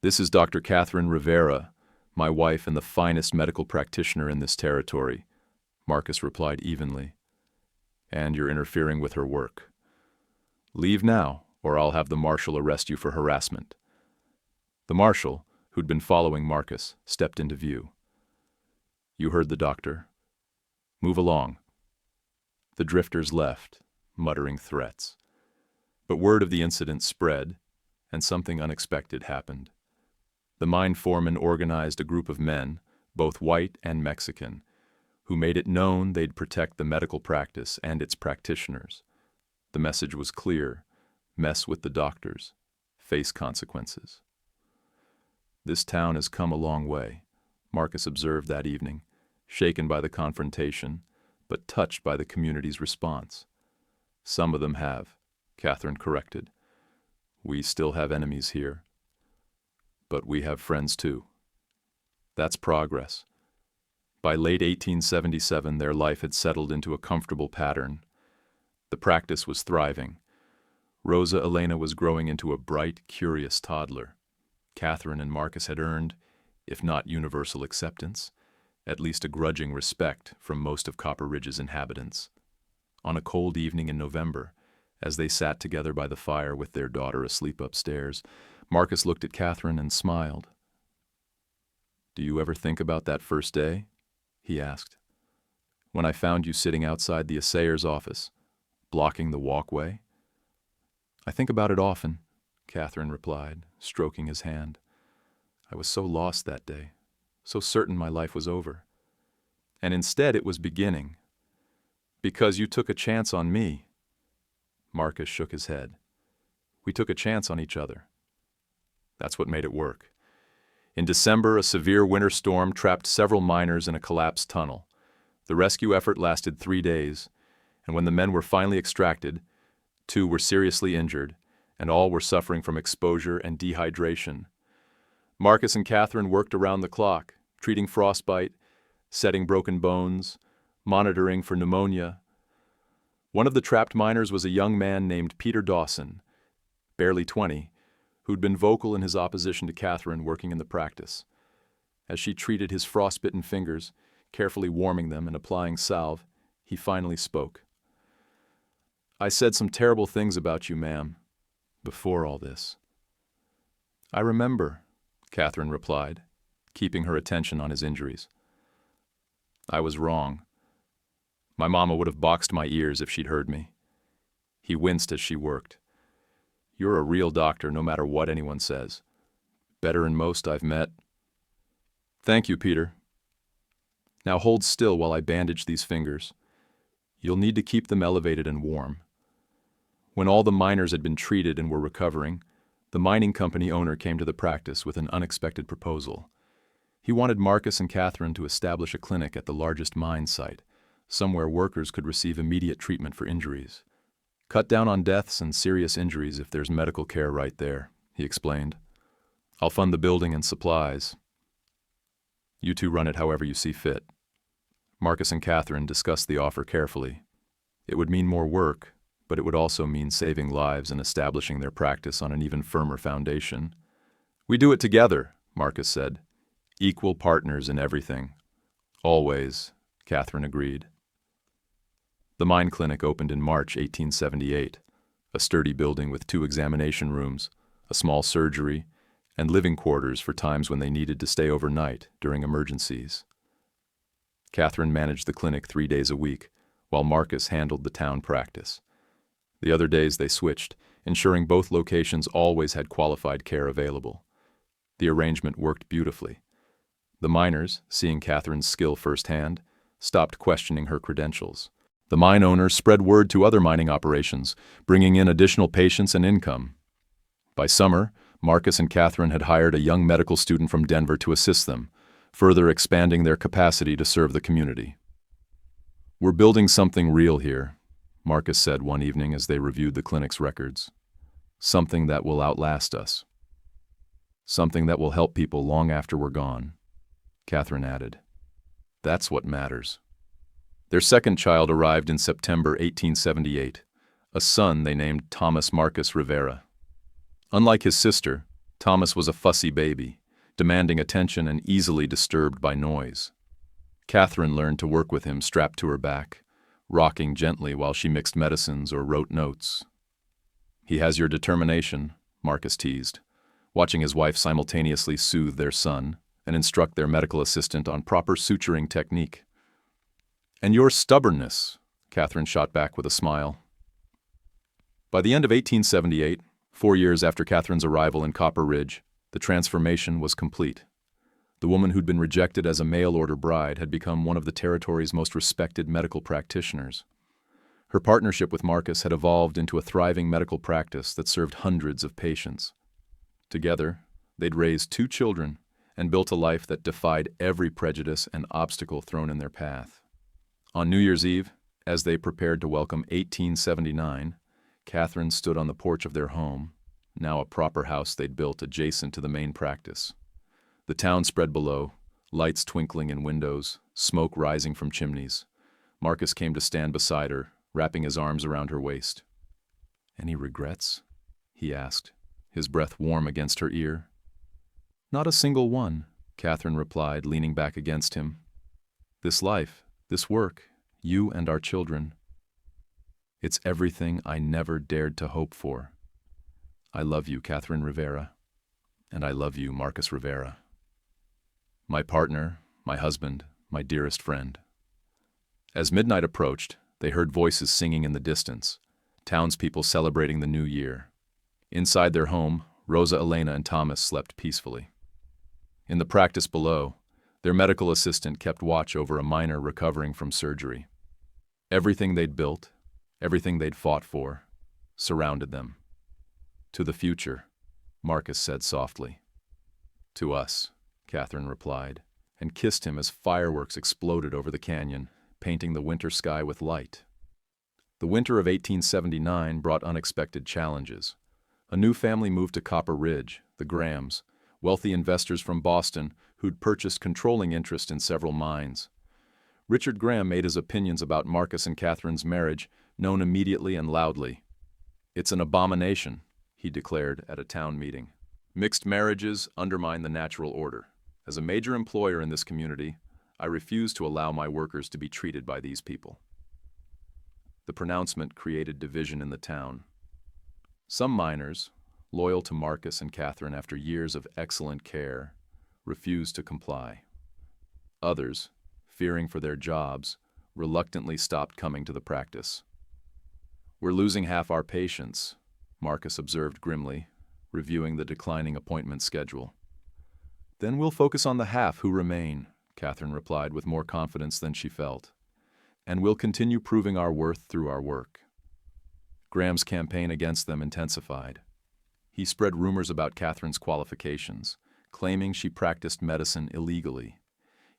"This is Dr. Catherine Rivera, my wife and the finest medical practitioner in this territory," Marcus replied evenly. "And you're interfering with her work. Leave now, or I'll have the marshal arrest you for harassment." The marshal, who'd been following Marcus, stepped into view. "You heard the doctor. Move along." The drifters left, muttering threats. But word of the incident spread, and something unexpected happened. The mine foreman organized a group of men, both white and Mexican, who made it known they'd protect the medical practice and its practitioners. The message was clear: mess with the doctors, face consequences. "This town has come a long way," Marcus observed that evening, shaken by the confrontation, but touched by the community's response. "Some of them have," Catherine corrected. "We still have enemies here. But we have friends too." That's progress. By late 1877, their life had settled into a comfortable pattern. The practice was thriving. Rosa Elena was growing into a bright, curious toddler. Catherine and Marcus had earned, if not universal acceptance, at least a grudging respect from most of Copper Ridge's inhabitants. On a cold evening in November, as they sat together by the fire with their daughter asleep upstairs, Marcus looked at Catherine and smiled. Do you ever think about that first day? He asked. When I found you sitting outside the assayer's office, blocking the walkway? I think about it often, Catherine replied, stroking his hand. I was so lost that day, so certain my life was over. And instead it was beginning. Because you took a chance on me. Marcus shook his head. We took a chance on each other. That's what made it work. In December, a severe winter storm trapped several miners in a collapsed tunnel. The rescue effort lasted 3 days, and when the men were finally extracted, 2 were seriously injured, and all were suffering from exposure and dehydration. Marcus and Catherine worked around the clock, treating frostbite, setting broken bones, monitoring for pneumonia. One of the trapped miners was a young man named Peter Dawson, barely 20, who'd been vocal in his opposition to Catherine working in the practice. As she treated his frostbitten fingers, carefully warming them and applying salve, he finally spoke. I said some terrible things about you, ma'am, before all this. I remember, Catherine replied, keeping her attention on his injuries. I was wrong. My mama would have boxed my ears if she'd heard me. He winced as she worked. You're a real doctor no matter what anyone says. Better than most I've met. Thank you, Peter. Now hold still while I bandage these fingers. You'll need to keep them elevated and warm. When all the miners had been treated and were recovering, the mining company owner came to the practice with an unexpected proposal. He wanted Marcus and Catherine to establish a clinic at the largest mine site, somewhere workers could receive immediate treatment for injuries. Cut down on deaths and serious injuries if there's medical care right there, he explained. I'll fund the building and supplies. You two run it however you see fit. Marcus and Catherine discussed the offer carefully. It would mean more work, but it would also mean saving lives and establishing their practice on an even firmer foundation. We do it together, Marcus said. Equal partners in everything. Always, Catherine agreed. The mine clinic opened in March 1878, a sturdy building with 2 examination rooms, a small surgery, and living quarters for times when they needed to stay overnight during emergencies. Catherine managed the clinic 3 days a week, while Marcus handled the town practice. The other days they switched, ensuring both locations always had qualified care available. The arrangement worked beautifully. The miners, seeing Catherine's skill firsthand, stopped questioning her credentials. The mine owner spread word to other mining operations, bringing in additional patients and income. By summer, Marcus and Catherine had hired a young medical student from Denver to assist them, further expanding their capacity to serve the community. We're building something real here, Marcus said one evening as they reviewed the clinic's records. Something that will outlast us. Something that will help people long after we're gone, Catherine added. That's what matters. Their second child arrived in September 1878, a son they named Thomas Marcus Rivera. Unlike his sister, Thomas was a fussy baby, demanding attention and easily disturbed by noise. Catherine learned to work with him strapped to her back, rocking gently while she mixed medicines or wrote notes. He has your determination, Marcus teased, watching his wife simultaneously soothe their son and instruct their medical assistant on proper suturing technique. And your stubbornness, Catherine shot back with a smile. By the end of 1878, 4 years after Catherine's arrival in Copper Ridge, the transformation was complete. The woman who'd been rejected as a mail-order bride had become one of the territory's most respected medical practitioners. Her partnership with Marcus had evolved into a thriving medical practice that served hundreds of patients. Together, they'd raised 2 children and built a life that defied every prejudice and obstacle thrown in their path. On New Year's Eve, as they prepared to welcome 1879, Catherine stood on the porch of their home, now a proper house they'd built adjacent to the main practice. The town spread below, lights twinkling in windows, smoke rising from chimneys. Marcus came to stand beside her, wrapping his arms around her waist. Any regrets? He asked, his breath warm against her ear. Not a single one, Catherine replied, leaning back against him. This life, this work, you and our children. It's everything I never dared to hope for. I love you, Catherine Rivera, and I love you, Marcus Rivera. My partner, my husband, my dearest friend. As midnight approached, they heard voices singing in the distance, townspeople celebrating the new year. Inside their home, Rosa, Elena, and Thomas slept peacefully. In the practice below, their medical assistant kept watch over a miner recovering from surgery. Everything they'd built, everything they'd fought for, surrounded them. To the future, Marcus said softly. To us, Catherine replied, and kissed him as fireworks exploded over the canyon, painting the winter sky with light. The winter of 1879 brought unexpected challenges. A new family moved to Copper Ridge, the Grahams, wealthy investors from Boston who'd purchased controlling interest in several mines. Richard Graham made his opinions about Marcus and Catherine's marriage known immediately and loudly. It's an abomination, he declared at a town meeting. Mixed marriages undermine the natural order. As a major employer in this community, I refuse to allow my workers to be treated by these people. The pronouncement created division in the town. Some miners, loyal to Marcus and Catherine after years of excellent care, refused to comply. Others, fearing for their jobs, reluctantly stopped coming to the practice. We're losing half our patients, Marcus observed grimly, reviewing the declining appointment schedule. Then we'll focus on the half who remain, Catherine replied with more confidence than she felt. And we'll continue proving our worth through our work. Graham's campaign against them intensified. He spread rumors about Catherine's qualifications, claiming she practiced medicine illegally.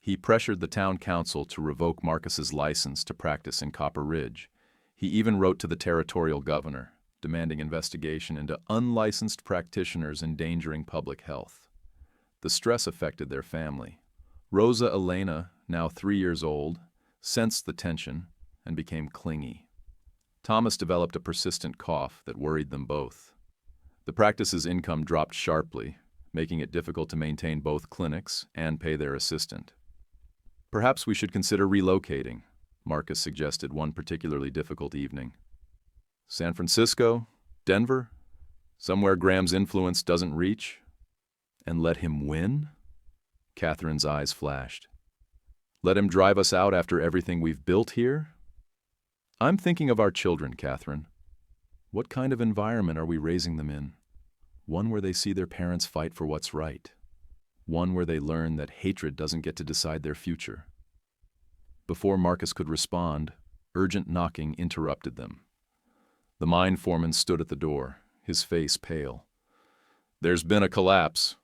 He pressured the town council to revoke Marcus's license to practice in Copper Ridge. He even wrote to the territorial governor, demanding investigation into unlicensed practitioners endangering public health. The stress affected their family. Rosa Elena, now 3 years old, sensed the tension and became clingy. Thomas developed a persistent cough that worried them both. The practice's income dropped sharply, making it difficult to maintain both clinics and pay their assistant. Perhaps we should consider relocating, Marcus suggested one particularly difficult evening. San Francisco? Denver? Somewhere Graham's influence doesn't reach? And let him win? Catherine's eyes flashed. Let him drive us out after everything we've built here? I'm thinking of our children, Catherine. What kind of environment are we raising them in? One where they see their parents fight for what's right. One where they learn that hatred doesn't get to decide their future. Before Marcus could respond, urgent knocking interrupted them. The mine foreman stood at the door, his face pale. There's been a collapse.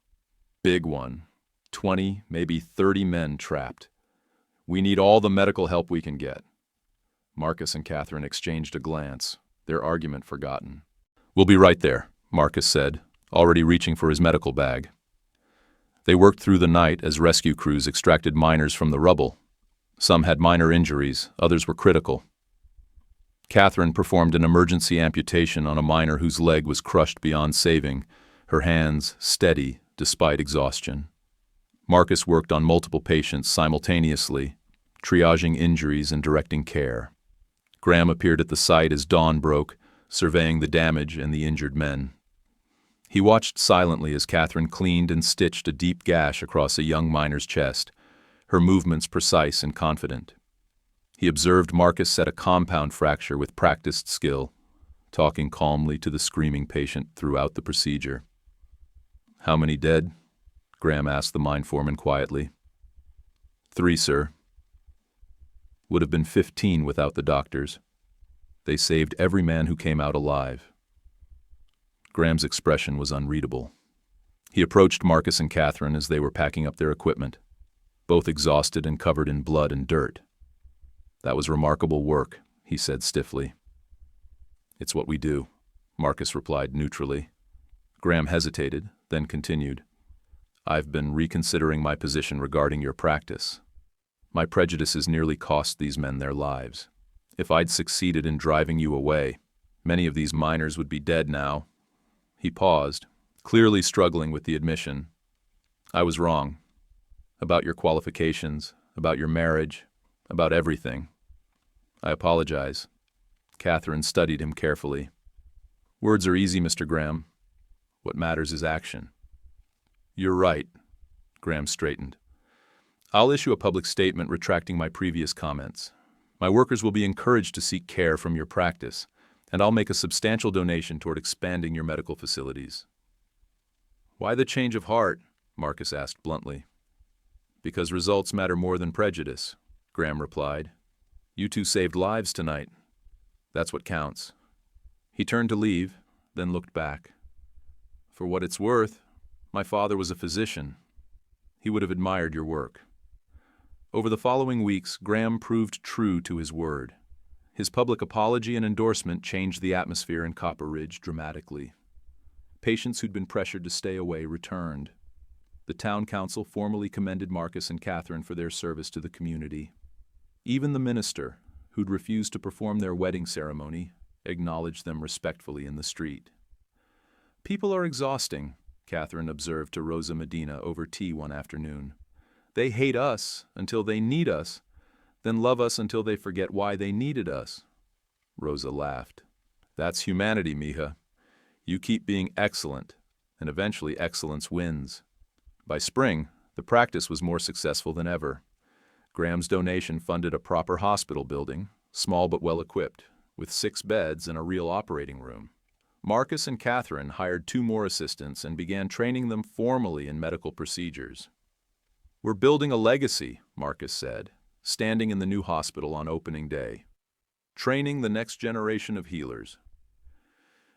Big one. 20, maybe 30 men trapped. We need all the medical help we can get. Marcus and Catherine exchanged a glance, their argument forgotten. We'll be right there, Marcus said, already reaching for his medical bag. They worked through the night as rescue crews extracted miners from the rubble. Some had minor injuries, others were critical. Catherine performed an emergency amputation on a miner whose leg was crushed beyond saving, her hands steady despite exhaustion. Marcus worked on multiple patients simultaneously, triaging injuries and directing care. Graham appeared at the site as dawn broke, surveying the damage and the injured men. He watched silently as Catherine cleaned and stitched a deep gash across a young miner's chest, her movements precise and confident. He observed Marcus set a compound fracture with practiced skill, talking calmly to the screaming patient throughout the procedure. How many dead? Graham asked the mine foreman quietly. 3, sir. Would have been 15 without the doctors. They saved every man who came out alive. Graham's expression was unreadable. He approached Marcus and Catherine as they were packing up their equipment, both exhausted and covered in blood and dirt. That was remarkable work, he said stiffly. It's what we do, Marcus replied neutrally. Graham hesitated, then continued. I've been reconsidering my position regarding your practice. My prejudices nearly cost these men their lives. If I'd succeeded in driving you away, many of these miners would be dead now. He paused, clearly struggling with the admission. I was wrong. About your qualifications, about your marriage, about everything. I apologize. Catherine studied him carefully. Words are easy, Mr. Graham. What matters is action. You're right. Graham straightened. I'll issue a public statement retracting my previous comments. My workers will be encouraged to seek care from your practice, and I'll make a substantial donation toward expanding your medical facilities." "Why the change of heart?" Marcus asked bluntly. "Because results matter more than prejudice," Graham replied. "You two saved lives tonight. That's what counts." He turned to leave, then looked back. "For what it's worth, my father was a physician. He would have admired your work." Over the following weeks, Graham proved true to his word. His public apology and endorsement changed the atmosphere in Copper Ridge dramatically. Patients who'd been pressured to stay away returned. The town council formally commended Marcus and Catherine for their service to the community. Even the minister, who'd refused to perform their wedding ceremony, acknowledged them respectfully in the street. "People are exhausting," Catherine observed to Rosa Medina over tea one afternoon. "They hate us until they need us, then love us until they forget why they needed us." Rosa laughed. "That's humanity, mija. You keep being excellent, and eventually excellence wins." By spring, the practice was more successful than ever. Graham's donation funded a proper hospital building, small but well-equipped, with 6 beds and a real operating room. Marcus and Catherine hired 2 more assistants and began training them formally in medical procedures. "We're building a legacy," Marcus said, standing in the new hospital on opening day. "Training the next generation of healers.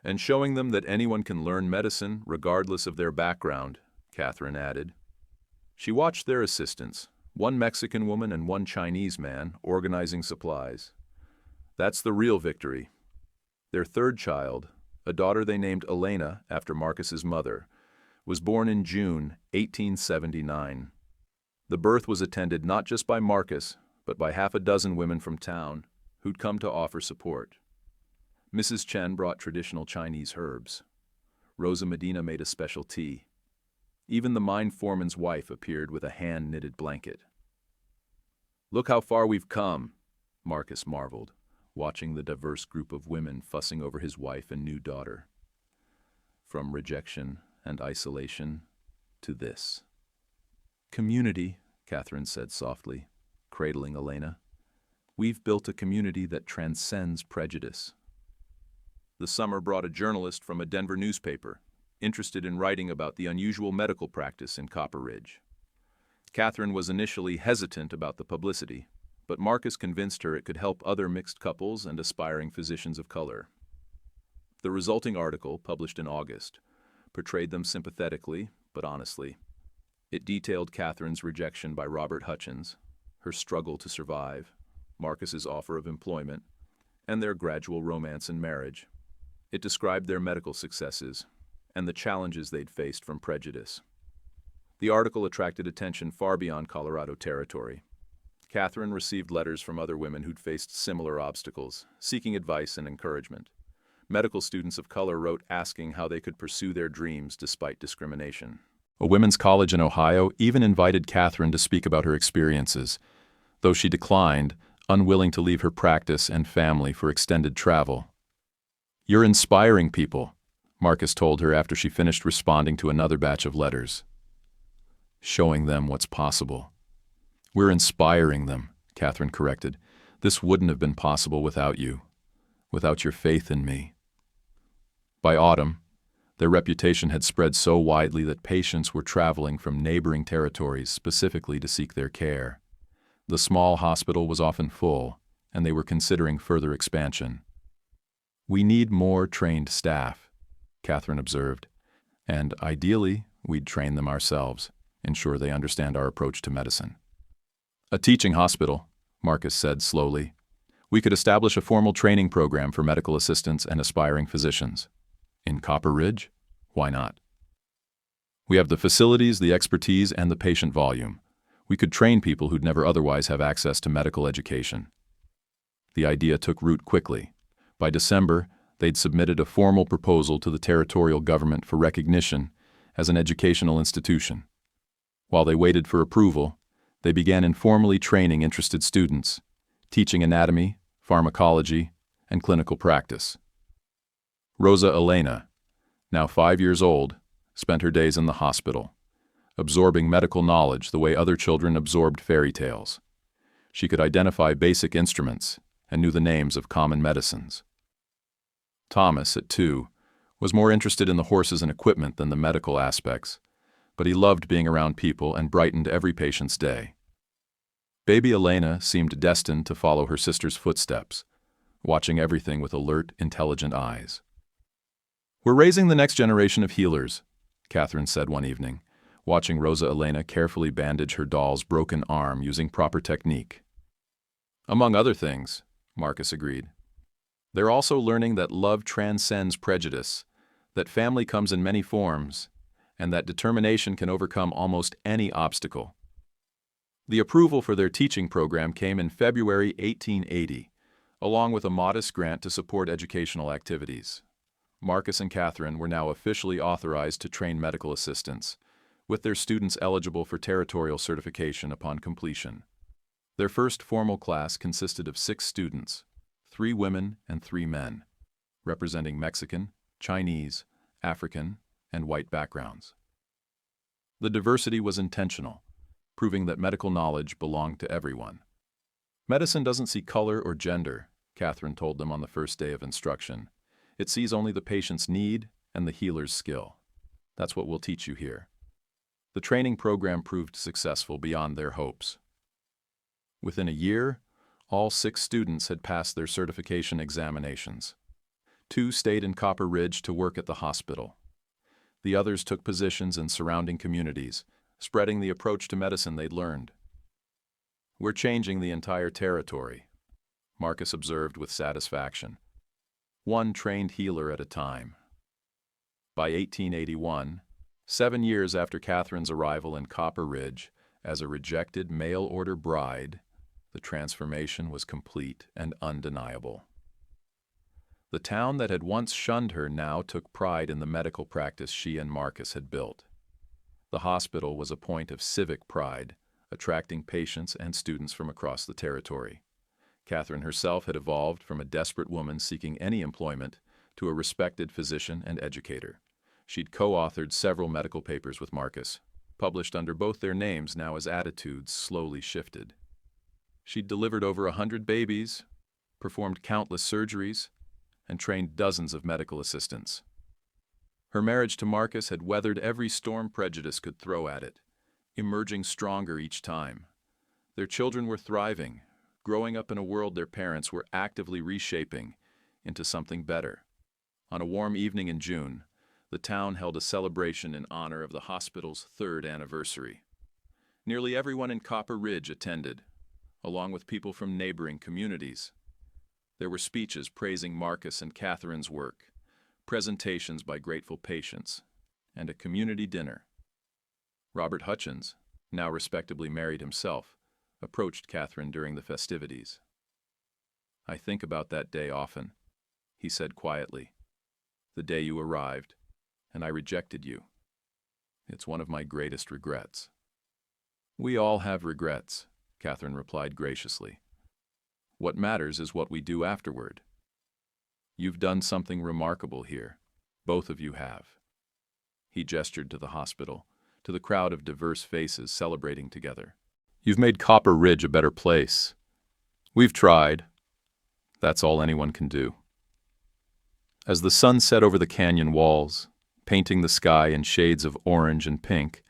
And showing them that anyone can learn medicine regardless of their background," Catherine added. She watched their assistants, 1 Mexican woman and 1 Chinese man, organizing supplies. That's the real victory. Their 3rd child, a daughter they named Elena after Marcus's mother, was born in June 1879. The birth was attended not just by Marcus, but by half a dozen women from town who'd come to offer support. Mrs. Chen brought traditional Chinese herbs. Rosa Medina made a special tea. Even the mine foreman's wife appeared with a hand-knitted blanket. "Look how far we've come," Marcus marveled, watching the diverse group of women fussing over his wife and new daughter. From rejection and isolation to this. "Community," Catherine said softly, cradling Elena. "We've built a community that transcends prejudice." The summer brought a journalist from a Denver newspaper, interested in writing about the unusual medical practice in Copper Ridge. Catherine was initially hesitant about the publicity, but Marcus convinced her it could help other mixed couples and aspiring physicians of color. The resulting article, published in August, portrayed them sympathetically but honestly. It detailed Catherine's rejection by Robert Hutchins, her struggle to survive, Marcus's offer of employment, and their gradual romance and marriage. It described their medical successes and the challenges they'd faced from prejudice. The article attracted attention far beyond Colorado territory. Catherine received letters from other women who'd faced similar obstacles, seeking advice and encouragement. Medical students of color wrote asking how they could pursue their dreams despite discrimination. A women's college in Ohio even invited Catherine to speak about her experiences, though she declined, unwilling to leave her practice and family for extended travel. "You're inspiring people," Marcus told her after she finished responding to another batch of letters. "Showing them what's possible." "We're inspiring them," Catherine corrected. "This wouldn't have been possible without you, without your faith in me." By autumn, their reputation had spread so widely that patients were traveling from neighboring territories specifically to seek their care. The small hospital was often full, and they were considering further expansion. "We need more trained staff," Catherine observed, "and ideally, we'd train them ourselves, ensure they understand our approach to medicine." "A teaching hospital," Marcus said slowly. "We could establish a formal training program for medical assistants and aspiring physicians. In Copper Ridge? Why not? We have the facilities, the expertise, and the patient volume. We could train people who'd never otherwise have access to medical education." The idea took root quickly. By December, they'd submitted a formal proposal to the territorial government for recognition as an educational institution. While they waited for approval, they began informally training interested students, teaching anatomy, pharmacology, and clinical practice. Rosa Elena, now 5 years old, spent her days in the hospital, absorbing medical knowledge the way other children absorbed fairy tales. She could identify basic instruments and knew the names of common medicines. Thomas, at 2, was more interested in the horses and equipment than the medical aspects, but he loved being around people and brightened every patient's day. Baby Elena seemed destined to follow her sister's footsteps, watching everything with alert, intelligent eyes. "We're raising the next generation of healers," Catherine said one evening, watching Rosa Elena carefully bandage her doll's broken arm using proper technique. "Among other things," Marcus agreed. "They're also learning that love transcends prejudice, that family comes in many forms, and that determination can overcome almost any obstacle." The approval for their teaching program came in February 1880, along with a modest grant to support educational activities. Marcus and Catherine were now officially authorized to train medical assistants, with their students eligible for territorial certification upon completion. Their first formal class consisted of 6 students, 3 women and 3 men, representing Mexican, Chinese, African, and white backgrounds. The diversity was intentional, proving that medical knowledge belonged to everyone. "Medicine doesn't see color or gender," Catherine told them on the first day of instruction. "It sees only the patient's need and the healer's skill. That's what we'll teach you here." The training program proved successful beyond their hopes. Within a year, all 6 students had passed their certification examinations. 2 stayed in Copper Ridge to work at the hospital. The others took positions in surrounding communities, spreading the approach to medicine they'd learned. "We're changing the entire territory," Marcus observed with satisfaction. One trained healer at a time. By 1881, 7 years after Catherine's arrival in Copper Ridge as a rejected mail-order bride, the transformation was complete and undeniable. The town that had once shunned her now took pride in the medical practice she and Marcus had built. The hospital was a point of civic pride, attracting patients and students from across the territory. Catherine herself had evolved from a desperate woman seeking any employment to a respected physician and educator. She'd co-authored several medical papers with Marcus, published under both their names now as attitudes slowly shifted. She'd delivered over 100 babies, performed countless surgeries, and trained dozens of medical assistants. Her marriage to Marcus had weathered every storm prejudice could throw at it, emerging stronger each time. Their children were thriving, growing up in a world their parents were actively reshaping into something better. On a warm evening in June, the town held a celebration in honor of the hospital's 3rd anniversary. Nearly everyone in Copper Ridge attended, along with people from neighboring communities. There were speeches praising Marcus and Catherine's work, presentations by grateful patients, and a community dinner. Robert Hutchins, now respectably married himself, approached Catherine during the festivities. "I think about that day often," he said quietly. "The day you arrived, and I rejected you. It's one of my greatest regrets." "We all have regrets," Catherine replied graciously. "What matters is what we do afterward. You've done something remarkable here. Both of you have." He gestured to the hospital, to the crowd of diverse faces celebrating together. "You've made Copper Ridge a better place. We've tried. That's all anyone can do." As the sun set over the canyon walls, painting the sky in shades of orange and pink,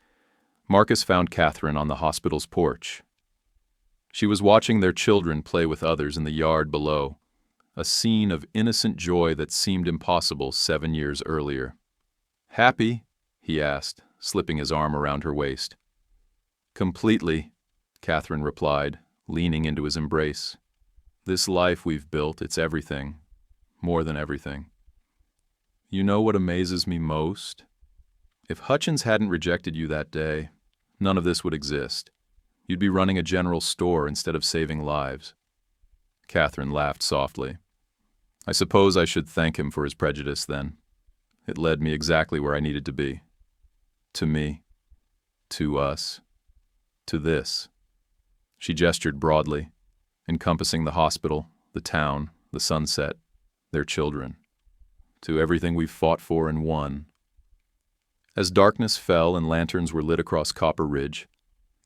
Marcus found Catherine on the hospital's porch. She was watching their children play with others in the yard below, a scene of innocent joy that seemed impossible 7 years earlier. "Happy?" he asked, slipping his arm around her waist. "Completely," Catherine replied, leaning into his embrace. "This life we've built, it's everything, more than everything. You know what amazes me most? If Hutchins hadn't rejected you that day, none of this would exist. You'd be running a general store instead of saving lives." Catherine laughed softly. "I suppose I should thank him for his prejudice then. It led me exactly where I needed to be. To me, to us, to this." She gestured broadly, encompassing the hospital, the town, the sunset, their children. "To everything we've fought for and won." As darkness fell and lanterns were lit across Copper Ridge,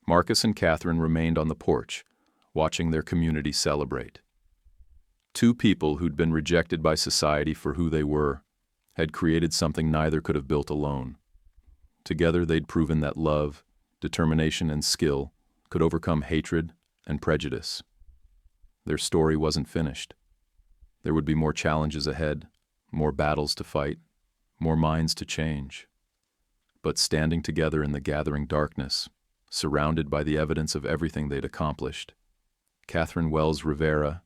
Marcus and Catherine remained on the porch, watching their community celebrate. Two people who'd been rejected by society for who they were had created something neither could have built alone. Together they'd proven that love, determination, and skill could overcome hatred and prejudice. Their story wasn't finished. There would be more challenges ahead, more battles to fight, more minds to change. But standing together in the gathering darkness, surrounded by the evidence of everything they'd accomplished, Catherine Wells Rivera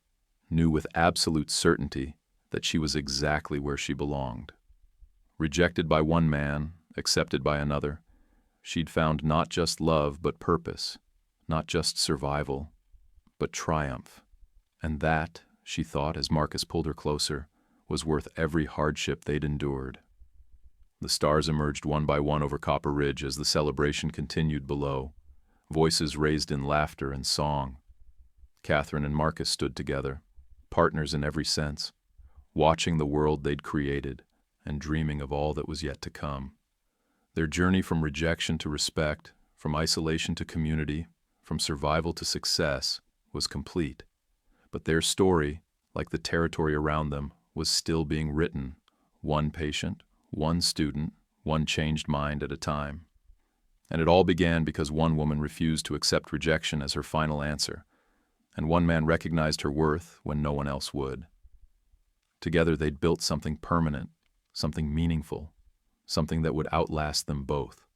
knew with absolute certainty that she was exactly where she belonged. Rejected by one man, accepted by another, she'd found not just love but purpose, not just survival, but triumph. And that, she thought as Marcus pulled her closer, was worth every hardship they'd endured. The stars emerged one by one over Copper Ridge as the celebration continued below, voices raised in laughter and song. Catherine and Marcus stood together, partners in every sense, watching the world they'd created and dreaming of all that was yet to come. Their journey from rejection to respect, from isolation to community, from survival to success, was complete. But their story, like the territory around them, was still being written, one patient, one student, one changed mind at a time. And it all began because one woman refused to accept rejection as her final answer, and one man recognized her worth when no one else would. Together they'd built something permanent, something meaningful, something that would outlast them both.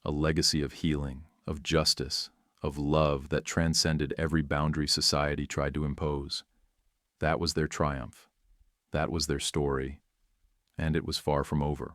A legacy of healing, of justice, of love that transcended every boundary society tried to impose. That was their triumph. That was their story. And it was far from over.